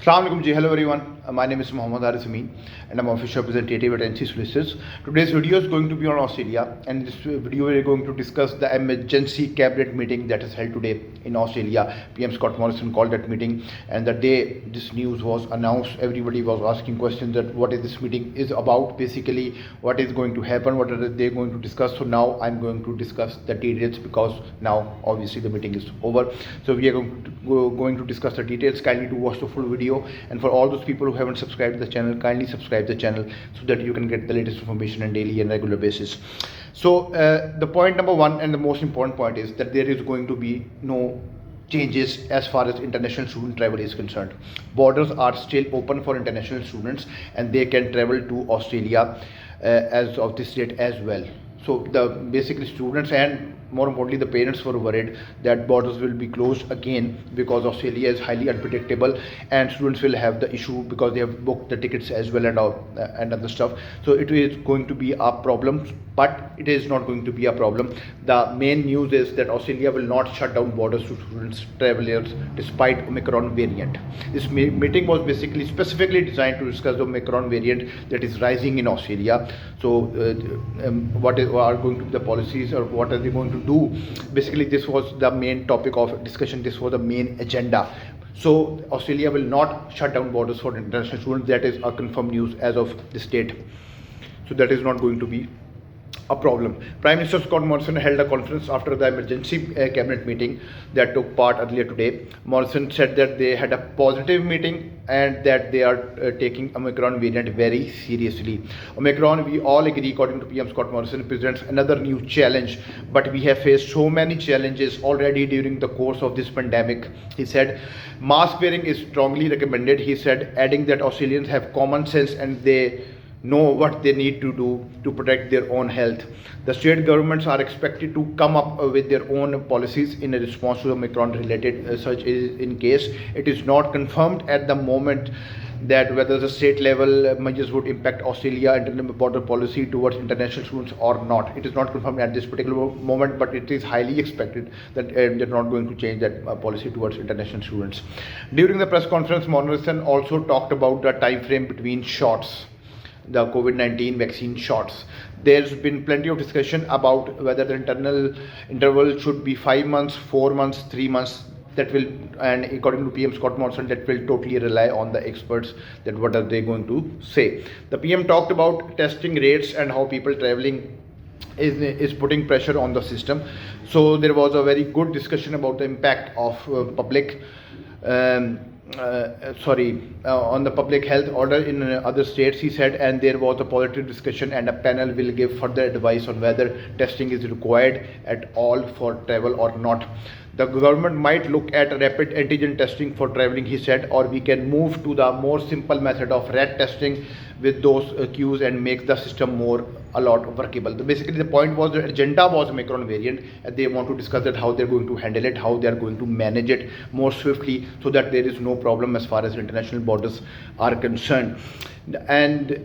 Assalamualaikum ji, hello everyone. My name is Mohammad Haris Amin and I'm official representative at NC Solicitors. Today's video is going to be on Australia, and in this video we are going to discuss the emergency cabinet meeting that is held today in Australia. PM Scott Morrison called that meeting, and the day this news was announced, everybody was asking questions that what is this meeting is about, basically what is going to happen, what are they going to discuss. So now I'm going to discuss the details because now obviously the meeting is over. So we are going to discuss the details. Kindly to watch the full video, and for all those people who haven't subscribed to the channel, kindly subscribe the channel so that you can get the latest information on daily and regular basis. So the point number one and the most important point is that there is going to be no changes as far as international student travel is concerned. Borders are still open for international students and they can travel to Australia as of this date as well. So the basically students and more importantly the parents were worried that borders will be closed again because Australia is highly unpredictable and students will have the issue because they have booked the tickets as well and other stuff. So it is going to be a problem, but it is not going to be a problem. The main news is that Australia will not shut down borders to students travelers despite Omicron variant. This meeting was basically specifically designed to discuss the Omicron variant that is rising in Australia. So what are going to be the policies, or what are they going to do? Basically this was the main topic of discussion. This was the main agenda. So Australia will not shut down borders for international students. That is a confirmed news as of this date. So that is not going to be a problem. Prime Minister Scott Morrison held a conference after the emergency cabinet meeting that took part earlier today. Morrison said that they had a positive meeting and that they are taking Omicron variant very seriously. Omicron, we all agree, according to PM Scott Morrison, presents another new challenge, but we have faced so many challenges already during the course of this pandemic. He said mask wearing is strongly recommended. He said, adding that Australians have common sense and they know what they need to do to protect their own health. The state governments are expected to come up with their own policies in a response to Omicron related such is in case. It is not confirmed at the moment that whether the state level measures would impact Australia internal border policy towards international students or not. It is not confirmed at this particular moment, but it is highly expected that they're not going to change that policy towards international students. During the press conference, Morrison also talked about the time frame between shots, the COVID-19 vaccine shots. There's been plenty of discussion about whether the internal interval should be 5 months, 4 months, 3 months. That will, and according to PM Scott Morrison, that will totally rely on the experts that what are they going to say. The PM talked about testing rates and how people traveling is putting pressure on the system. So there was a very good discussion about the impact of public on the public health order in other states, he said, and there was a positive discussion and a panel will give further advice on whether testing is required at all for travel or not. The government might look at rapid antigen testing for traveling, he said, or we can move to the more simple method of rat testing with those queues and make the system a lot workable. Basically the point was, the agenda was Omicron variant, and they want to discuss that how they're going to handle it, how they're going to manage it more swiftly so that there is no problem as far as international borders are concerned. And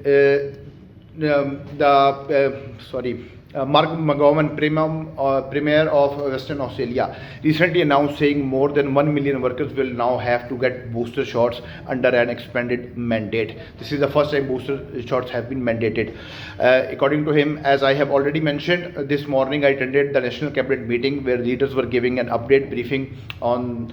Mark McGowan, Premier of Western Australia, recently announced saying more than 1 million workers will now have to get booster shots under an expanded mandate. This is the first time booster shots have been mandated. According to him, as I have already mentioned, this morning I attended the National Cabinet meeting where leaders were giving an update briefing on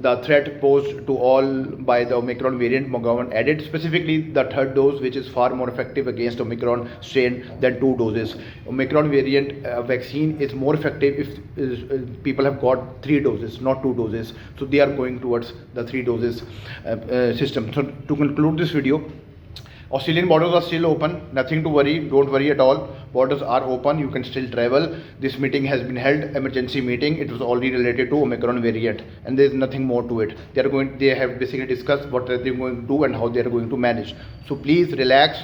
the threat posed to all by the Omicron variant. McGowan added, specifically the third dose, which is far more effective against Omicron strain than 2 doses. Omicron variant vaccine is more effective if people have got 3 doses, not 2 doses. So they are going towards the 3 doses system. So to conclude this video, Australian borders are still open, nothing to worry, don't worry at all. Borders are open, you can still travel. This meeting has been held, emergency meeting. It was already related to Omicron variant and there is nothing more to it. They have basically discussed what they're going to do and how they're going to manage. So please relax,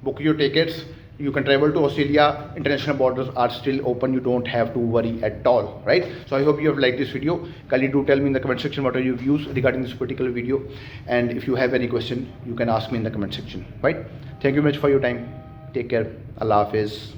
book your tickets. You can travel to Australia. International borders are still open. You don't have to worry at all, right? So I hope you have liked this video. Kindly do tell me in the comment section what are your views regarding this particular video, and if you have any question you can ask me in the comment section, right? Thank you very much for your time. Take care. Allah Hafiz.